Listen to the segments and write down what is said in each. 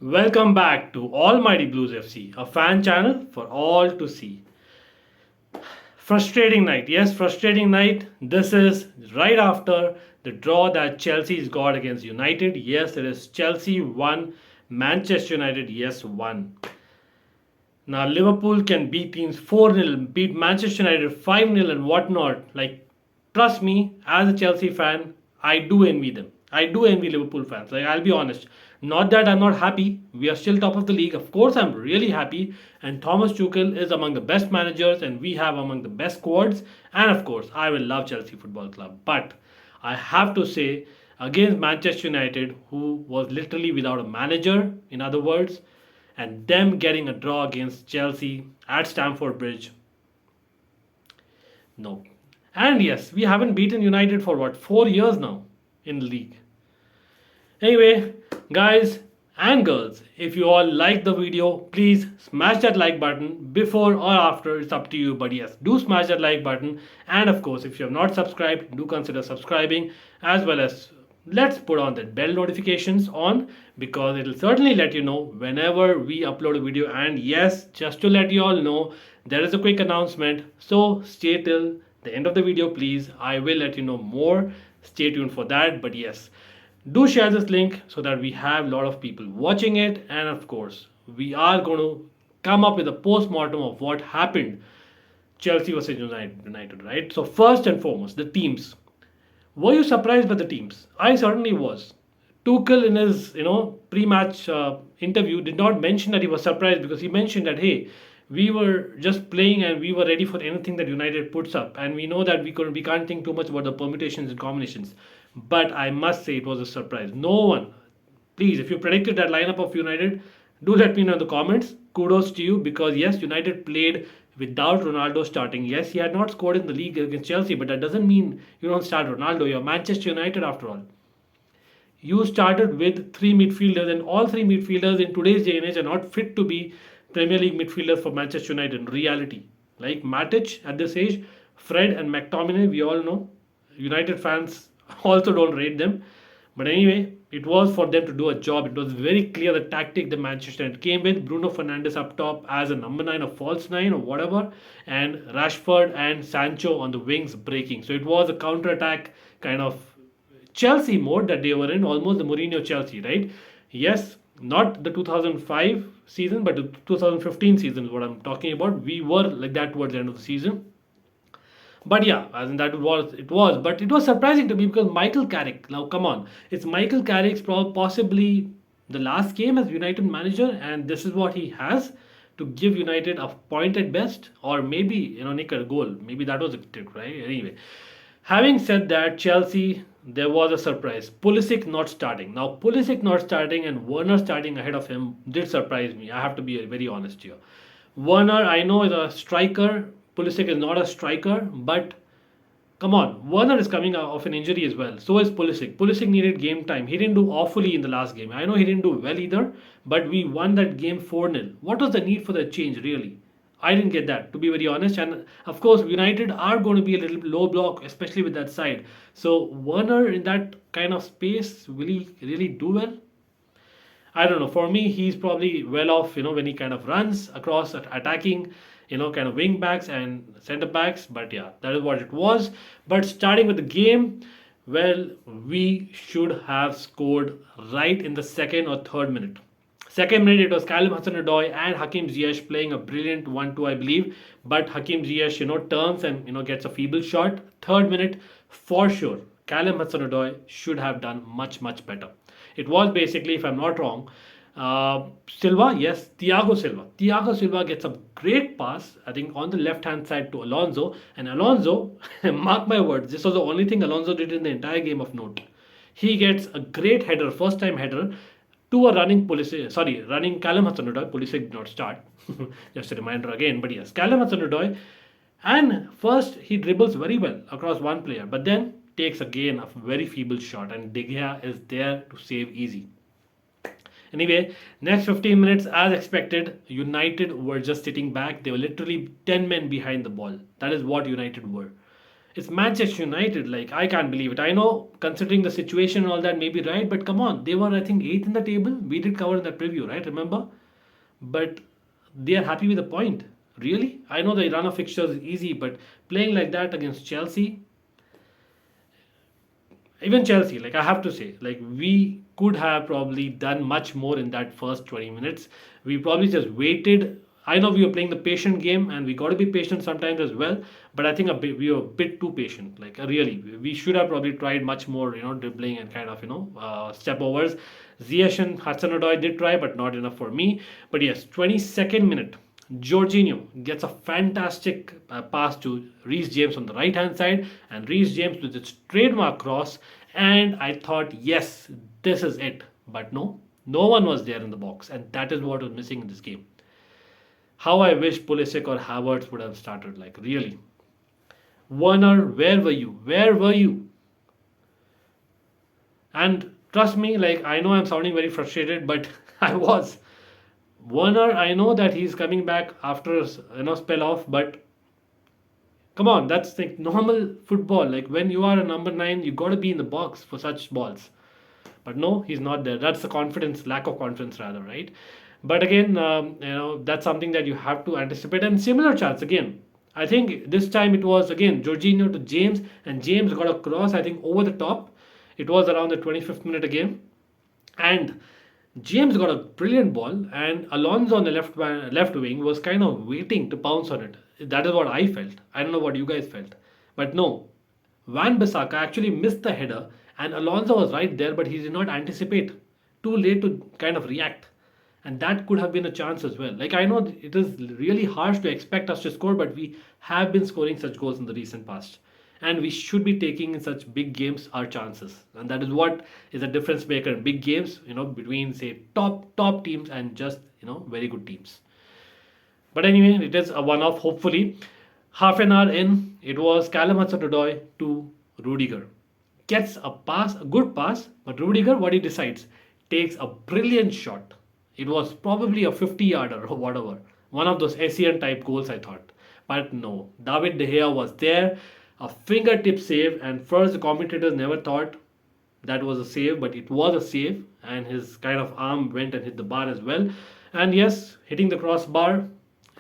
Welcome back to Almighty Blues FC, a fan channel for all to see. Frustrating night, yes, frustrating night. This is right after the draw that Chelsea's got against United. Yes, it is Chelsea 1, Manchester United, yes, 1. Now, Liverpool can beat teams 4-0, beat Manchester United 5-0 and whatnot. Like, trust me, as a Chelsea fan, I do envy them. I do envy Liverpool fans. Like, I'll be honest. Not that I'm not happy. We are still top of the league. Of course, I'm really happy. And Thomas Tuchel is among the best managers, and we have among the best squads. And of course, I will love Chelsea Football Club. But I have to say, against Manchester United, who was literally without a manager, in other words, and them getting a draw against Chelsea at Stamford Bridge. No. And yes, we haven't beaten United for what, 4 years now in the league. Anyway, guys and girls, if you all like the video, please smash that like button before or after, it's up to you. But yes, do smash that like button. And of course, if you have not subscribed, do consider subscribing, as well as let's put on that bell notifications on, because it'll certainly let you know whenever we upload a video. And yes, just to let you all know, there is a quick announcement, so stay till the end of the video, please. I will let you know more. Stay tuned for that. But yes, do share this link so that we have a lot of people watching it. And of course, we are going to come up with a post-mortem of what happened Chelsea versus United, right? So first and foremost, the teams. Were you surprised by the teams? I certainly was. Tuchel in his pre-match interview did not mention that he was surprised, because he mentioned that, hey, we were just playing and we were ready for anything that United puts up, and we know that we can't think too much about the permutations and combinations. But I must say it was a surprise. No one, please, if you predicted that lineup of United, do let me know in the comments. Kudos to you, because yes, United played without Ronaldo starting. Yes, he had not scored in the league against Chelsea, but that doesn't mean you don't start Ronaldo. You're Manchester United after all. You started with three midfielders, and all three midfielders in today's day and age are not fit to be Premier League midfielders for Manchester United in reality. Like Matic at this age, Fred and McTominay, we all know. United fans also don't rate them. But anyway, it was for them to do a job. It was very clear the tactic the Manchester United came with. Bruno Fernandes up top as a number 9 or false 9 or whatever. And Rashford and Sancho on the wings breaking. So it was a counter-attack kind of Chelsea mode that they were in. Almost the Mourinho Chelsea, right? Yes, not the 2005 season, but the 2015 season is what I'm talking about. We were like that towards the end of the season. But yeah, as in that was, but it was surprising to me because Michael Carrick. Now, come on, it's Michael Carrick's possibly the last game as United manager, and this is what he has to give United a point at best, or maybe nick a goal. Maybe that was a trick, right? Anyway, having said that, Chelsea, there was a surprise. Pulisic not starting. Now, Pulisic not starting and Werner starting ahead of him did surprise me. I have to be very honest here. Werner, I know, is a striker. Pulisic is not a striker, but come on, Werner is coming off an injury as well. So is Pulisic. Pulisic needed game time. He didn't do awfully in the last game. I know he didn't do well either, but we won that game 4-0. What was the need for the change, really? I didn't get that, to be very honest. And of course, United are going to be a little low block, especially with that side. So Werner in that kind of space, will he really do well? I don't know. For me, he's probably well off, when he kind of runs across attacking, kind of wing backs and centre backs. But yeah, that is what it was. But starting with the game, well, we should have scored right in the second or third minute. Second minute, it was Callum Hudson-Odoi and Hakim Ziyech playing a brilliant 1-2, I believe. But Hakim Ziyech, turns and, gets a feeble shot. Third minute, for sure, Callum Hudson-Odoi should have done much, much better. It was basically, if I'm not wrong, Silva, yes, Thiago Silva. Thiago Silva gets a great pass, I think, on the left-hand side to Alonso. And Alonso, mark my words, this was the only thing Alonso did in the entire game of note. He gets a great header, first-time header, to a running Callum Hudson-Odoi. Pulisic did not start. Just a reminder again. But yes, Callum Hudson-Odoi. And first, he dribbles very well across one player, but then takes again a very feeble shot, and Deja is there to save easy. Anyway, next 15 minutes, as expected, United were just sitting back. They were literally 10 men behind the ball. That is what United were. It's Manchester United. Like, I can't believe it. I know, considering the situation and all that, may be right, but come on, they were, I think, eighth in the table. We did cover in that preview, right? Remember? But they are happy with the point. Really? I know the Rana fixture is easy, but playing like that against Chelsea, even Chelsea, like I have to say, like we could have probably done much more in that first 20 minutes. We probably just waited. I know we were playing the patient game, and we got to be patient sometimes as well. But I think we were a bit too patient. Like really, we should have probably tried much more, dribbling and kind of step overs. Ziyech and Hudson-Odoi did try, but not enough for me. But yes, 22nd minute. Jorginho gets a fantastic pass to Reece James on the right hand side, and Reece James with its trademark cross. And I thought, yes, this is it. But no, no one was there in the box, and that is what was missing in this game. How I wish Pulisic or Havertz would have started, like really. Werner, where were you? Where were you? And trust me, like I know I'm sounding very frustrated, but I was. Werner, I know that he's coming back after spell off, but come on, that's like normal football. Like when you are a number 9, you got to be in the box for such balls. But no, he's not there. That's the confidence, lack of confidence rather, right? But again, that's something that you have to anticipate. And similar chance again. I think this time it was again Jorginho to James, and James got a cross, I think, over the top. It was around the 25th minute again. And James got a brilliant ball, and Alonso on the left wing was kind of waiting to pounce on it. That is what I felt. I don't know what you guys felt. But no, Wan-Bissaka actually missed the header, and Alonso was right there, but he did not anticipate. Too late to kind of react. And that could have been a chance as well. Like I know it is really harsh to expect us to score, but we have been scoring such goals in the recent past. And we should be taking in such big games our chances. And that is what is a difference maker in big games, between say top teams and just very good teams. But anyway, it is a one-off, hopefully. Half an hour in, it was Callum Hudson-Odoi to Rudiger. Gets a pass, a good pass, but Rudiger, what he decides, takes a brilliant shot. It was probably a 50-yarder or whatever. One of those ASEAN type goals, I thought. But no, David De Gea was there. A fingertip save, and first the commentators never thought that was a save, but it was a save, and his kind of arm went and hit the bar as well. And yes, hitting the crossbar,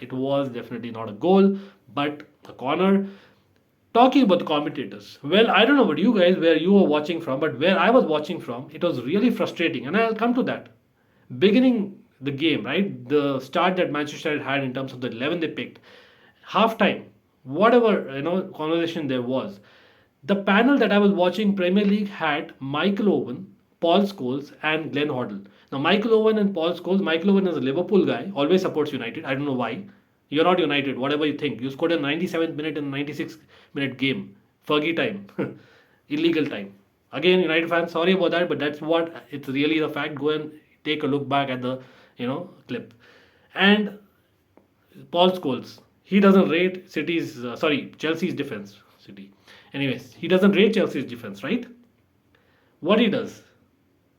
it was definitely not a goal, but a corner. Talking about the commentators, well, I don't know about you guys where you were watching from, but where I was watching from, it was really frustrating, and I'll come to that. Beginning the game, right, the start that Manchester United had in terms of the 11 they picked, halftime, whatever conversation there was, the panel that I was watching Premier League had Michael Owen, Paul Scholes, and Glenn Hoddle. Now Michael Owen and Paul Scholes, Michael Owen is a Liverpool guy, always supports United. I don't know why. You're not United, whatever you think. You scored a 97th minute and 96th minute game. Fergie time. Illegal time. Again, United fans, sorry about that, but that's what it's really the fact. Go and take a look back at the clip. And Paul Scholes, he doesn't rate Chelsea's defense. City. Anyways, he doesn't rate Chelsea's defense, right? What he does,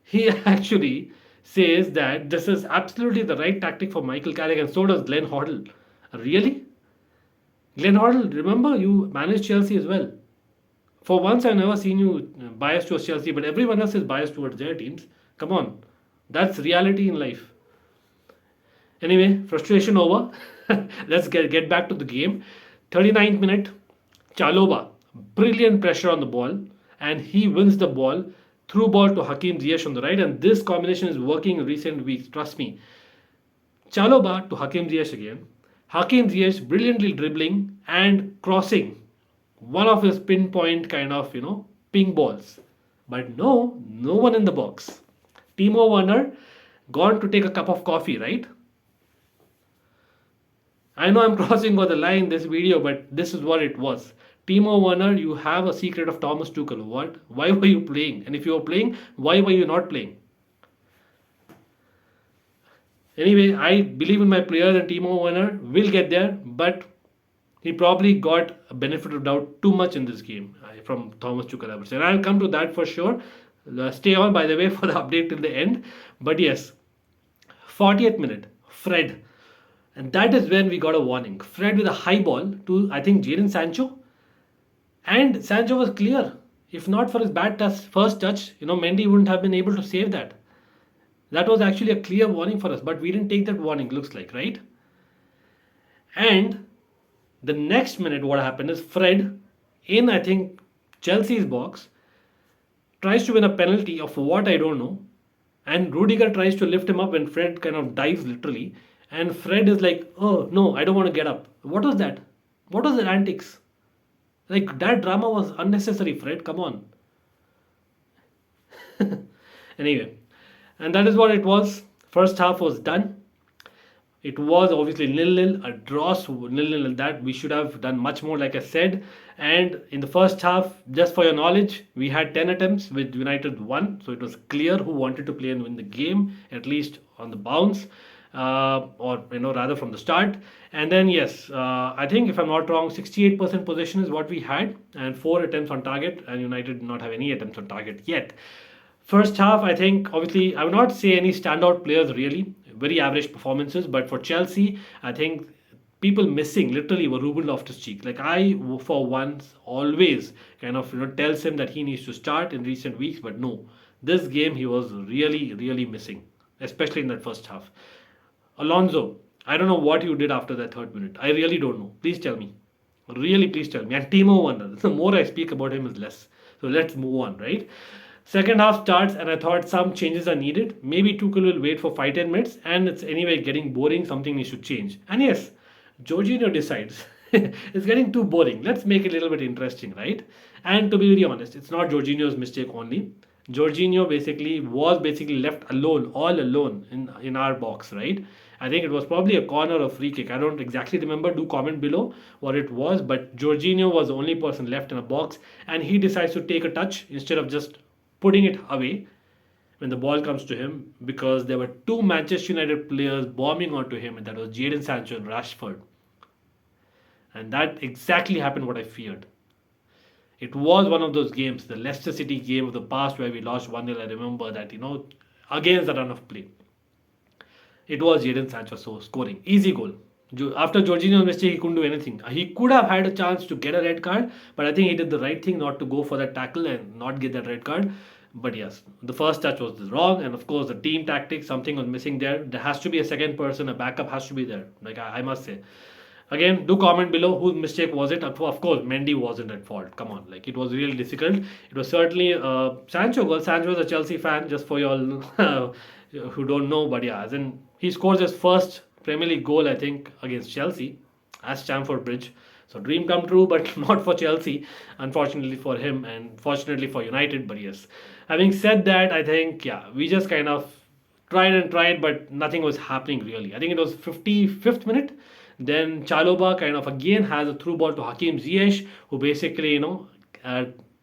he actually says that this is absolutely the right tactic for Michael Carrick, and so does Glenn Hoddle. Really? Glenn Hoddle, remember you managed Chelsea as well. For once, I've never seen you biased towards Chelsea, but everyone else is biased towards their teams. Come on. That's reality in life. Anyway, frustration over. Let's get back to the game. 39th minute, Chalobah, brilliant pressure on the ball, and he wins the ball, through ball to Hakim Ziyech on the right, and this combination is working in recent weeks, trust me. Chalobah to Hakim Ziyech again. Hakim Ziyech brilliantly dribbling and crossing one of his pinpoint kind of, ping balls. But no one in the box. Timo Werner gone to take a cup of coffee, right? I know I'm crossing over the line in this video, but this is what it was. Timo Werner, you have a secret of Thomas Tuchel. What? Why were you playing? And if you were playing, why were you not playing? Anyway, I believe in my players, and Timo Werner will get there, but he probably got a benefit of doubt too much in this game from Thomas Tuchel, I would say. And I'll come to that for sure. Stay on, by the way, for the update till the end. But yes, 40th minute, Fred. And that is when we got a warning. Fred with a high ball to, I think, Jadon Sancho. And Sancho was clear. If not for his bad first touch, Mendy wouldn't have been able to save that. That was actually a clear warning for us, but we didn't take that warning, looks like, right? And the next minute, what happened is Fred, in I think Chelsea's box, tries to win a penalty of what I don't know. And Rudiger tries to lift him up when Fred kind of dives literally. And Fred is like, oh no, I don't want to get up. What was that? What was that antics? Like that drama was unnecessary, Fred. Come on. Anyway, and that is what it was. First half was done. It was obviously nil-nil, a draw, so nil-nil. That we should have done much more, like I said. And in the first half, just for your knowledge, we had 10 attempts with United 1. So it was clear who wanted to play and win the game, at least on the bounce, or rather from the start. And then yes, I think if I'm not wrong, 68% possession is what we had, and 4 attempts on target, and United did not have any attempts on target yet. First half, I think, obviously, I would not say any standout players really, very average performances. But for Chelsea, I think people missing literally were Ruben Loftus-Cheek. Like I, for once, always kind of tells him that he needs to start in recent weeks, but no, this game he was really, really missing, especially in that first half. Alonso, I don't know what you did after that third minute. I really don't know. Please tell me. Really, please tell me. And Timo Werner, the more I speak about him is less. So let's move on, right? Second half starts, and I thought some changes are needed. Maybe Tuchel will wait for 5-10 minutes, and it's anyway getting boring. Something needs to change. And yes, Jorginho decides it's getting too boring. Let's make it a little bit interesting, right? And to be very honest, it's not Jorginho's mistake only. Jorginho was left alone, all alone in our box, right? I think it was probably a corner or free kick. I don't exactly remember. Do comment below what it was. But Jorginho was the only person left in a box, and he decides to take a touch instead of just putting it away when the ball comes to him, because there were 2 Manchester United players bombing onto him, and that was Jadon Sancho and Rashford. And that exactly happened what I feared. It was one of those games, the Leicester City game of the past where we lost 1-0. I remember that, against the run of play. It was Jadon Sancho scoring. Easy goal. After Jorginho's mistake, he couldn't do anything. He could have had a chance to get a red card, but I think he did the right thing not to go for that tackle and not get that red card. But yes, the first touch was wrong, and of course the team tactics, something was missing there. There has to be a second person, a backup has to be there. Like I must say. Again, do comment below whose mistake was it. Of course, Mendy wasn't at fault. Come on, like it was really difficult. It was certainly Sancho goal. Sancho is a Chelsea fan, just for you all who don't know. But yeah, as in he scores his first Premier League goal, I think, against Chelsea at Stamford Bridge. So dream come true, but not for Chelsea, unfortunately for him, and fortunately for United. But yes, having said that, I think we just kind of tried and tried, but nothing was happening really. I think it was 55th minute. Then Chalobah kind of again has a through ball to Hakim Ziyech, who basically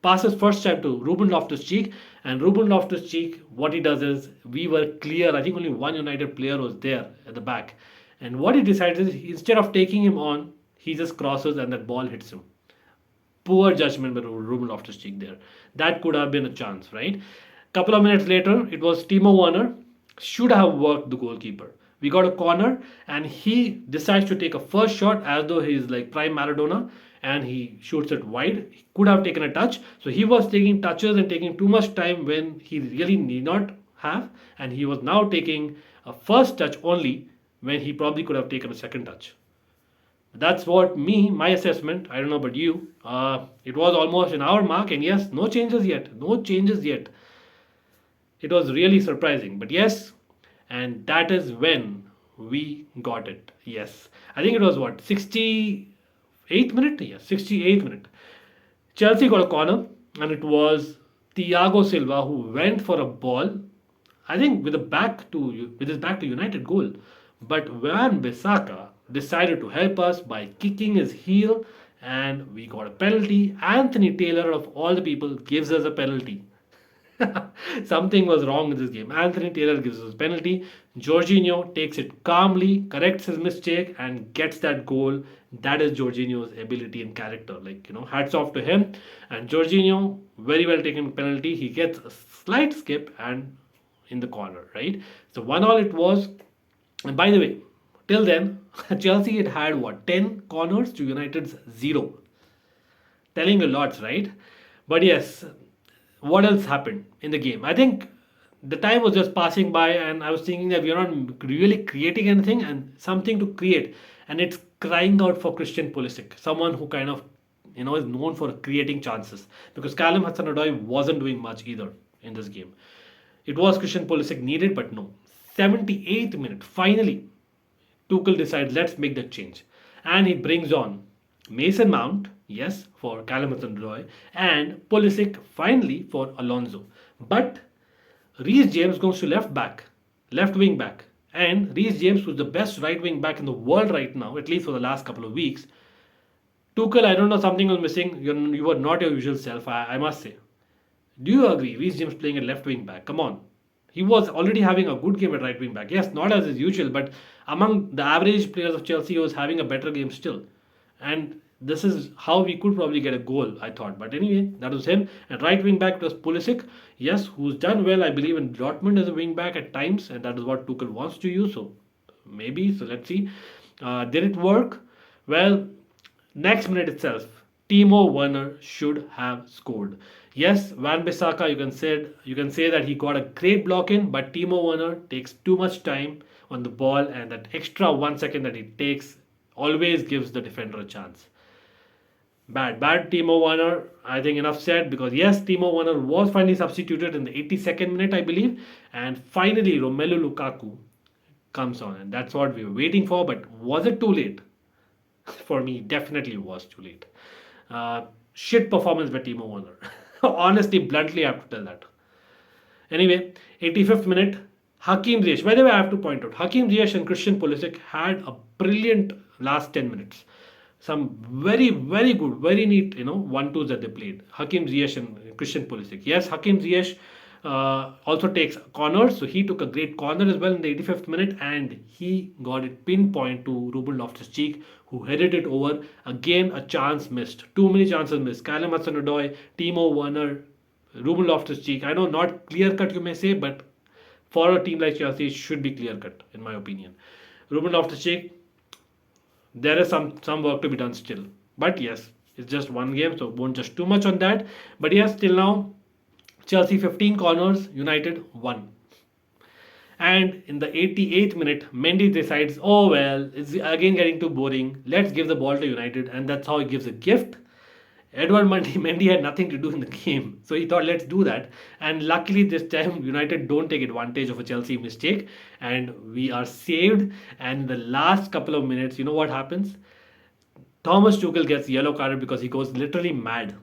passes first time to Ruben Loftus-Cheek, and Ruben Loftus-Cheek, what he does is, we were clear, I think only one United player was there at the back, and what he decides is, instead of taking him on, he just crosses and that ball hits him. Poor judgment by Ruben Loftus-Cheek there. That could have been a chance, right? Couple of minutes later, it was Timo Werner, should have worked the goalkeeper. We got a corner, and he decides to take a first shot as though he's like prime Maradona, and he shoots it wide. He could have taken a touch. So he was taking touches and taking too much time when he really need not have, and he was now taking a first touch only when he probably could have taken a second touch. That's what my assessment. I don't know about you. It was almost an hour mark, and yes, no changes yet. No changes yet. It was really surprising, but yes. And that is when we got it. Yes. I think it was 68th minute? Yes, 68th minute. Chelsea got a corner, and it was Thiago Silva who went for a ball, I think with his back to United goal. But Wan-Bissaka decided to help us by kicking his heel, and we got a penalty. Anthony Taylor, of all the people, gives us a penalty. Something was wrong in this game. Anthony Taylor gives us a penalty. Jorginho takes it calmly, corrects his mistake, and gets that goal. That is Jorginho's ability and character. Hats off to him. And Jorginho, very well taken penalty. He gets a slight skip and in the corner, right? So 1-1 it was. And by the way, till then, Chelsea had 10 corners to United's 0. telling you lots, right? But yes, what else happened in the game? I think the time was just passing by, and I was thinking that we are not really creating anything and something to create, and it's crying out for Christian Pulisic, someone who kind of is known for creating chances, because Callum Hudson-Odoi wasn't doing much either in this game. It was Christian Pulisic needed, but no. 78th minute, finally, Tuchel decides let's make that change, and he brings on Mason Mount, yes, for Callum Hudson-Odoi, and Pulisic finally for Alonso. But Reece James goes to left wing back, and Reece James was the best right wing back in the world right now, at least for the last couple of weeks. Tuchel, I don't know, something was missing. You were not your usual self, I must say. Do you agree? Reece James playing at left wing back. Come on. He was already having a good game at right wing back. Yes, not as is usual, but among the average players of Chelsea, he was having a better game still. And this is how we could probably get a goal, I thought. But anyway, that was him. And right wing back was Pulisic. Yes, who's done well, I believe, in Dortmund as a wing back at times. And that is what Tuchel wants to use. So maybe. So let's see. Did it work? Well, next minute itself, Timo Werner should have scored. Yes, Wan-Bissaka, you can say that he got a great block in, but Timo Werner takes too much time on the ball, and that extra 1 second that he takes always gives the defender a chance. Bad Timo Werner. I think enough said, because yes, Timo Werner was finally substituted in the 82nd minute, I believe, and finally Romelu Lukaku comes on, and that's what we were waiting for. But was it too late? For me, definitely was too late. Shit performance by Timo Werner. Honestly, bluntly, I have to tell that. Anyway, 85th minute, Hakim Ziyech. By the way, I have to point out, Hakim Ziyech and Christian Pulisic had a brilliant last 10 minutes. Some very, very good, very neat, 1-2s that they played. Hakim Ziyech and Christian Pulisic. Yes, Hakim Ziyech also takes corners, so he took a great corner as well in the 85th minute, and he got it pinpoint to Ruben Loftus-Cheek, who headed it over. Again, a chance missed. Too many chances missed. Callum Hudson-Odoi, Timo Werner, Ruben Loftus-Cheek. I know, not clear-cut you may say, but for a team like Chelsea, it should be clear-cut, in my opinion. Ruben Loftus-Cheek, there is some work to be done still. But yes, it's just one game, so won't just too much on that. But yes, till now, Chelsea 15 corners, United 1. And in the 88th minute, Mendy decides, oh well, it's again getting too boring. Let's give the ball to United, and that's how he gives a gift. Edward Mendy had nothing to do in the game, so he thought, let's do that. And luckily this time, United don't take advantage of a Chelsea mistake, and we are saved. And in the last couple of minutes, you know what happens? Thomas Tuchel gets yellow carded because he goes literally mad.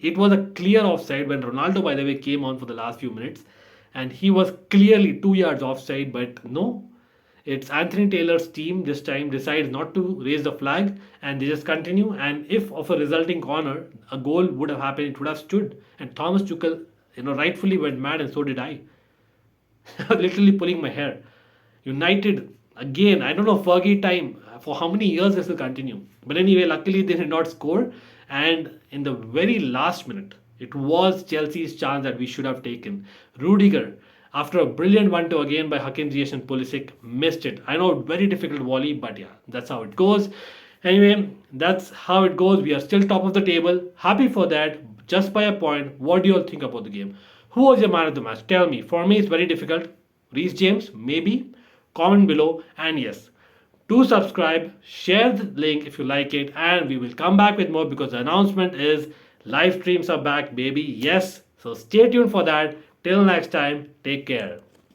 It was a clear offside when Ronaldo, by the way, came on for the last few minutes, and he was clearly 2 yards offside, but no. It's Anthony Taylor's team this time decides not to raise the flag, and they just continue. And if of a resulting corner, a goal would have happened, it would have stood. And Thomas Tuchel, rightfully went mad, and so did I. I was literally pulling my hair. United, again, I don't know, Fergie time, for how many years this will continue. But anyway, luckily they did not score. And in the very last minute, it was Chelsea's chance that we should have taken. Rudiger, after a brilliant 1-2 again by Hakim Ziyech and Pulisic, missed it. I know, very difficult volley, but yeah, that's how it goes. Anyway, that's how it goes. We are still top of the table. Happy for that, just by a point. What do you all think about the game? Who was your man of the match? Tell me. For me, it's very difficult. Reece James, maybe. Comment below. And yes, do subscribe, share the link if you like it, and we will come back with more, because the announcement is live streams are back, baby. Yes, so stay tuned for that. Till next time, take care.